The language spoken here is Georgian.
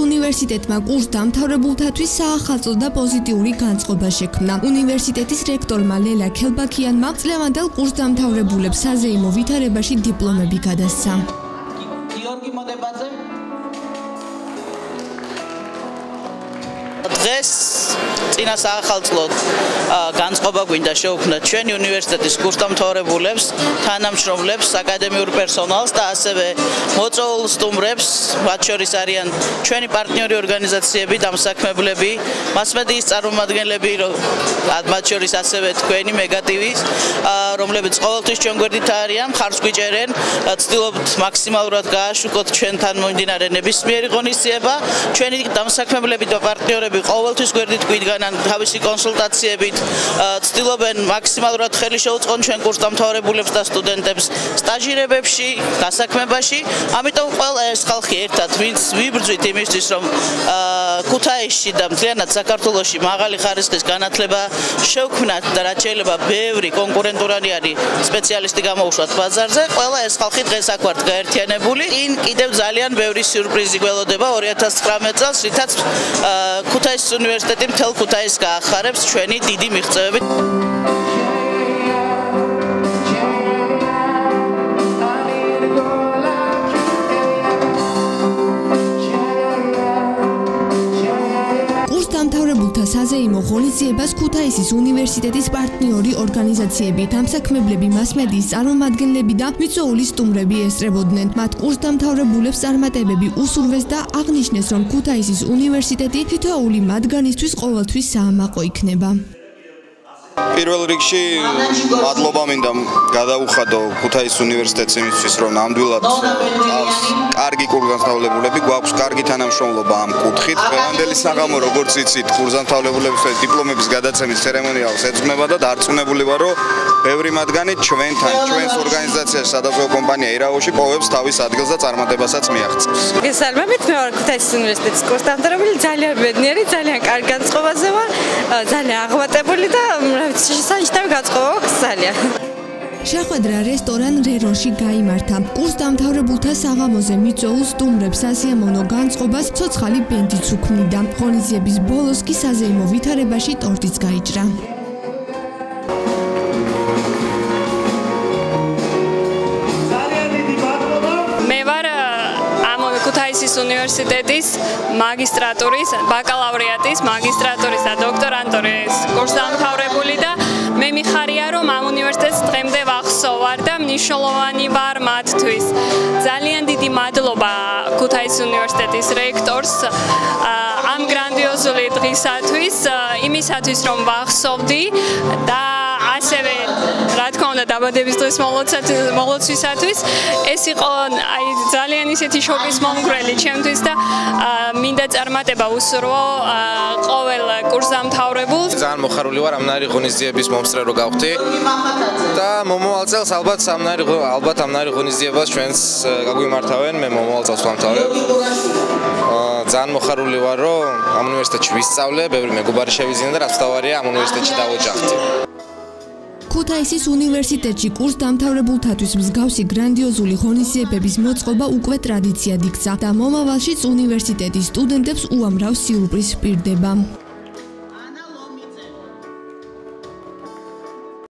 უნივერსიტეტმა კურს დამთავრებულთათვის საახალწლო და პოზიტიური განწყობა შექმნა. უნივერსიტეტის რექტორმა ლელა ქელბაქიანმა წლევანდელ კურს დამთავრებულებს საზეიმო ვითარებაში დიპლომები გადასცა. დღეს წინა საახალწლო განწყობა გვინდა შევქმნათ ჩვენი უნივერსიტეტის კურსდამთავრებულებს, თანამშრომლებს, აკადემიურ პერსონალს და ასევე მოწვეულ სტუმრებს, მათ შორის არიან ჩვენი პარტნიორი ორგანიზაციები, დამსაქმებლები, მასმედიის წარმომადგენლები, მათ შორის ასევე თქვენი მეგატივი, რომლებიც ყოველთვის ჩვენ გვერდით არიან, მხარს გვიჭერენ, ცდილობთ მაქსიმალურად გააშუქოთ ჩვენთან მომდინარე ნებისმიერი ღონისძიება, ჩვენი დამსაქმებლები და პარტნიორები ყოველთვის გვერდით გვიდგანან თავისი კონსულტაციებით, ცდილობენ მაქსიმალურად ხელი შეუწყონ ჩვენ კურსდამთავრებულებს და სტუდენტებს სტაჟირებებში, დასაქმებაში. ამიტომ ყველა ეს ხალხი ერთად ვინც ვიბრძვით იმისთვის, რომ ქუთაისში და მთლიანად საქართველოში მაღალი ხარისხის განათლება შევქმნათ და რაც შეიძლება ბევრი კონკურენტულოვანი სპეციალისტი გამოუშვათ ბაზარზე, ყველა ეს ხალხი დღეს აქ ვართ გაერთიანებული. წინ კიდევ ძალიან ბევრი სიურპრიზი გველოდება 2019 წელს, რითაც ქუთაისის უნივერსიტეტი მთელ ქუთაისს გაახარებს ჩვენი დიდი მიღწევებით. დამთავრებულთა საზეიმო ღონისძიებას ქუთაისის უნივერსიტეტის პარტნიორი ორგანიზაციები, დამსაქმებლები, მასმედიის წარმომადგენლები და მიწვეული სტუმრები ესწრებოდნენ. მათ კურსდამთავრებულებს წარმატებები უსურვეს და აღნიშნეს, რომ ქუთაისის უნივერსიტეტი თითოეული მათგანისთვის ყოველთვის საამაყო იქნება. პირველ რიგში მადლობა მინდა გადაუხადო ქუთაისის უნივერსიტეტს იმისთვის, რომ ნამდვილად ყავს კარგი კურსდამთავრებულები, გვაქვს კარგი თანამშრომლობა ამ კუთხით. დღევანდელი საღამო, როგორც იცით, კურსდამთავრებულების დიპლომების გადაცემის ცერემონიალს ეძღვნება და დარწმუნებული ვარ, რომ ბევრი მათგანი ჩვენთან, ჩვენს ორგანიზაციაში, სადაზღვევო კომპანია ირაოში პოვებს თავის ადგილს და წარმატებასაც მიაღწევს. გესალმებით, მე ვარ ქუთაისის უნივერსიტეტის კურსდამთავრებული, ძალიან ბედნიერი, ძალიან კარგი განწყობაზე ვარ, ძალიან აღმატებული და სანიშნავი განწყობა აქვს ძალიან. შეხვედრა რესტორან რეროში გაიმართა. კურსდამთავრებულთა საღამოზე მიწვეულ სტუმრებს სასიამოვნო განწყობას ცოცხალი ბენდიც უქმნიდა. ღონისძიების ბოლოს კი საზეიმო ვითარებაში ტორტიც გაიჭრა. ქუთაისის უნივერსიტეტის მაგისტრატურის, ბაკალავრიატის, მაგისტრატურის და დოქტორანტურის კურსდამთავრებული და მე მიხარია, რომ ამ უნივერსიტეტს დღემდე ვახსოვარ და მნიშვნელოვანი ვარ მათთვის. ძალიან დიდი მადლობა ქუთაისის უნივერსიტეტის რექტორს ამ გრანდიოზული დღისათვის, იმისათვის, რომ ვახსოვდი და ასევე რა თქმა უნდა დაბადების დღის მოლოცვისათვის ეს იყო ძალიან ისეთი შოკის მომგვრელი ჩემთვის და მინდა წარმატება უსურვო ყოველ კურსდამთავრებულს. ძალიან მოხარული ვარ ამნაირი ღონისძიების მომსწრე რო გავხდი და მომავალ წელს ალბათ ამნაირი ღონისძიებას ჩვენს გაგვიმართავენ. მე მომავალ წელს ვამთავრებ. ძალიან მოხარული ვარ, რომ ამ უნივერსიტეტში ვისწავლე, ბევრი მეგობარი შევიძინა და რაც თავარია ამ უნივერსიტეტში დავოჯახდი. ქუთაისის უნივერსიტეტში კურსდამთავრებულთათვის მსგავსი გრანდიოზული ღონისძიებების მოწყობა უკვე ტრადიციად იქცა და მომავალშიც უნივერსიტეტის სტუდენტებს უამრავ სიურპრიზს ჰპირდება.